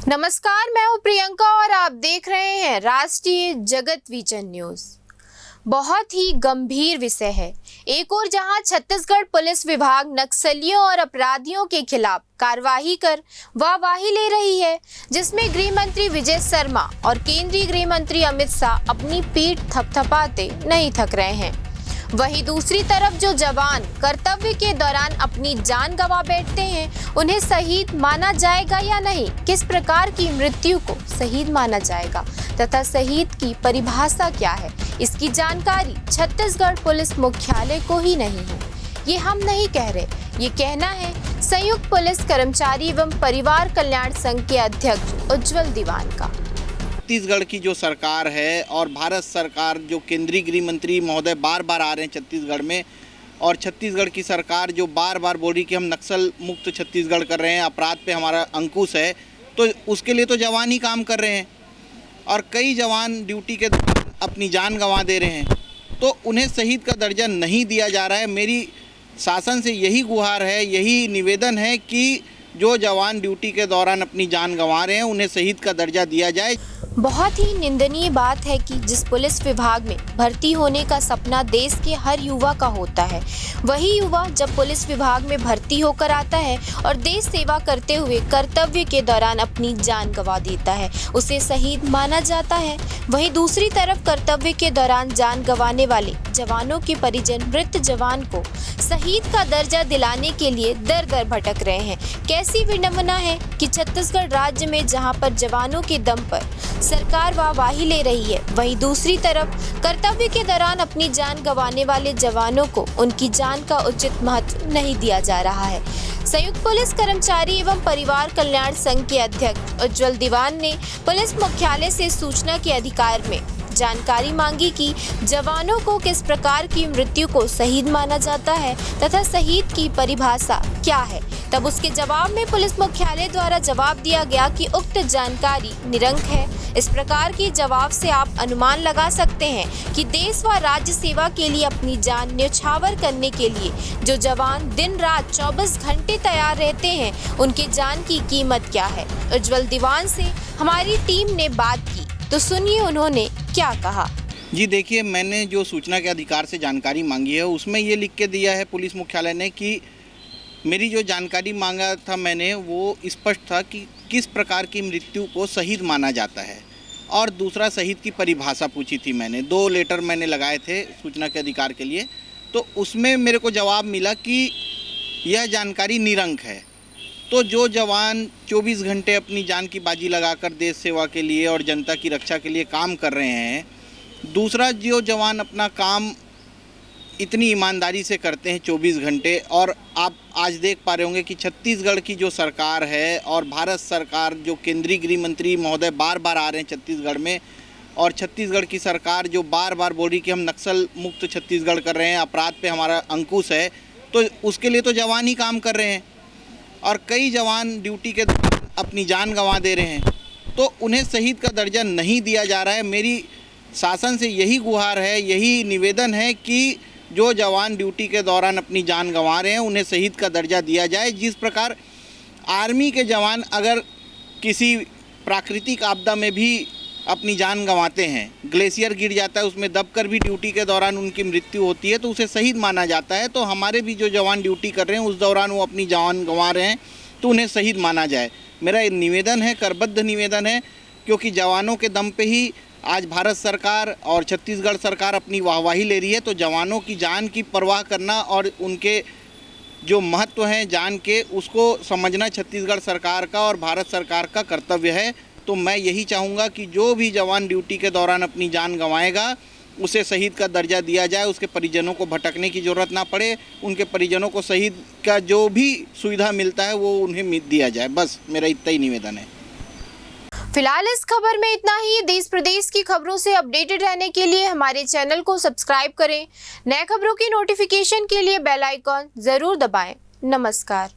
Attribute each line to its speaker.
Speaker 1: नमस्कार, मैं हूं प्रियंका और आप देख रहे हैं राष्ट्रीय जगत विजन न्यूज। बहुत ही गंभीर विषय है। एक और जहां छत्तीसगढ़ पुलिस विभाग नक्सलियों और अपराधियों के खिलाफ कार्रवाई कर वाहवाही ले रही है, जिसमें गृह मंत्री विजय शर्मा और केंद्रीय गृह मंत्री अमित शाह अपनी पीठ थपथपाते नहीं थक रहे हैं। वहीं दूसरी तरफ जो जवान कर्तव्य के दौरान अपनी जान गंवा बैठते हैं, उन्हें शहीद माना जाएगा या नहीं? किस प्रकार की मृत्यु को शहीद माना जाएगा तथा शहीद की परिभाषा क्या है, इसकी जानकारी छत्तीसगढ़ पुलिस मुख्यालय को ही नहीं है। ये हम नहीं कह रहे, ये कहना है संयुक्त पुलिस कर्मचारी एवं परिवार कल्याण संघ के अध्यक्ष उज्जवल दीवान का।
Speaker 2: छत्तीसगढ़ की जो सरकार है और भारत सरकार, जो केंद्रीय गृह मंत्री महोदय बार बार आ रहे हैं छत्तीसगढ़ में, और छत्तीसगढ़ की सरकार जो बार बार बोल रही कि हम नक्सल मुक्त छत्तीसगढ़ कर रहे हैं, अपराध पे हमारा अंकुश है, तो उसके लिए तो जवान ही काम कर रहे हैं और कई जवान ड्यूटी के दौरान अपनी जान गंवा दे रहे हैं, तो उन्हें शहीद का दर्जा नहीं दिया जा रहा है। मेरी शासन से यही गुहार है, यही निवेदन है कि जो जवान ड्यूटी के दौरान अपनी जान गंवा रहे हैं, उन्हें शहीद का दर्जा दिया जाए।
Speaker 1: बहुत ही निंदनीय बात है कि जिस पुलिस विभाग में भर्ती होने का सपना देश के हर युवा का होता है, वही युवा जब पुलिस विभाग में भर्ती होकर आता है और देश सेवा करते हुए कर्तव्य के दौरान अपनी जान गंवा देता है, उसे शहीद माना जाता है। वहीं दूसरी तरफ कर्तव्य के दौरान जान गंवाने वाले जवानों के परिजन मृत जवान को शहीद का दर्जा दिलाने के लिए दर दर भटक रहे हैं। कैसी विडंबना है कि छत्तीसगढ़ राज्य में जहां पर जवानों के दम पर सरकार वाहवाही ले रही है, वहीं दूसरी तरफ कर्तव्य के दौरान अपनी जान गंवाने वाले जवानों को उनकी जान का उचित महत्व नहीं दिया जा रहा है। संयुक्त पुलिस कर्मचारी एवं परिवार कल्याण संघ के अध्यक्ष उज्जवल दीवान ने पुलिस मुख्यालय से सूचना के अधिकार में जानकारी मांगी कि जवानों को किस प्रकार की मृत्यु को शहीद माना जाता है तथा शहीद की परिभाषा क्या है। तब उसके जवाब में पुलिस मुख्यालय द्वारा जवाब दिया गया कि उक्त जानकारी निरंक है। इस प्रकार के जवाब से आप अनुमान लगा सकते हैं कि देश व राज्य सेवा के लिए अपनी जान न्यौछावर करने के लिए जो जवान दिन रात 24 घंटे तैयार रहते हैं, उनके जान की कीमत क्या है। उज्जवल दीवान से हमारी टीम ने बात की, तो सुनिए उन्होंने क्या कहा।
Speaker 2: जी देखिए, मैंने जो सूचना के अधिकार से जानकारी मांगी है, उसमें ये लिख के दिया है पुलिस मुख्यालय ने कि मेरी जो जानकारी मांगा था मैंने, वो स्पष्ट था कि किस प्रकार की मृत्यु को शहीद माना जाता है, और दूसरा शहीद की परिभाषा पूछी थी मैंने। 2 लेटर मैंने लगाए थे सूचना के अधिकार के लिए, तो उसमें मेरे को जवाब मिला कि यह जानकारी निरंक है। तो जो जवान 24 घंटे अपनी जान की बाजी लगाकर देश सेवा के लिए और जनता की रक्षा के लिए काम कर रहे हैं, दूसरा जो जवान अपना काम इतनी ईमानदारी से करते हैं 24 घंटे, और आप आज देख पा रहे होंगे कि छत्तीसगढ़ की जो सरकार है और भारत सरकार, जो केंद्रीय गृह मंत्री महोदय बार बार आ रहे हैं छत्तीसगढ़ में, और छत्तीसगढ़ की सरकार जो बार बार बोल रही कि हम नक्सल मुक्त छत्तीसगढ़ कर रहे हैं, अपराध पे हमारा अंकुश है, तो उसके लिए तो जवान ही काम कर रहे हैं और कई जवान ड्यूटी के दौरान अपनी जान गंवा दे रहे हैं, तो उन्हें शहीद का दर्जा नहीं दिया जा रहा है। मेरी शासन से यही गुहार है, यही निवेदन है कि जो जवान ड्यूटी के दौरान अपनी जान गंवा रहे हैं, उन्हें शहीद का दर्जा दिया जाए। जिस प्रकार आर्मी के जवान अगर किसी प्राकृतिक आपदा में भी अपनी जान गंवाते हैं, ग्लेशियर गिर जाता है, उसमें दबकर भी ड्यूटी के दौरान उनकी मृत्यु होती है, तो उसे शहीद माना जाता है। तो हमारे भी जो जवान ड्यूटी कर रहे हैं, उस दौरान वो अपनी जान गंवा रहे हैं, तो उन्हें शहीद माना जाए। मेरा निवेदन है, करबद्ध निवेदन है, क्योंकि जवानों के दम पे ही आज भारत सरकार और छत्तीसगढ़ सरकार अपनी वाहवाही ले रही है। तो जवानों की जान की परवाह करना और उनके जो महत्व हैं जान के, उसको समझना छत्तीसगढ़ सरकार का और भारत सरकार का कर्तव्य है। तो मैं यही चाहूँगा कि जो भी जवान ड्यूटी के दौरान अपनी जान गंवाएगा, उसे शहीद का दर्जा दिया जाए, उसके परिजनों को भटकने की ज़रूरत ना पड़े, उनके परिजनों को शहीद का जो भी सुविधा मिलता है वो उन्हें दिया जाए। बस मेरा इतना ही निवेदन है।
Speaker 1: फिलहाल इस खबर में इतना ही। देश प्रदेश की खबरों से अपडेटेड रहने के लिए हमारे चैनल को सब्सक्राइब करें। नए खबरों की नोटिफिकेशन के लिए बेल आइकॉन जरूर दबाएं। नमस्कार।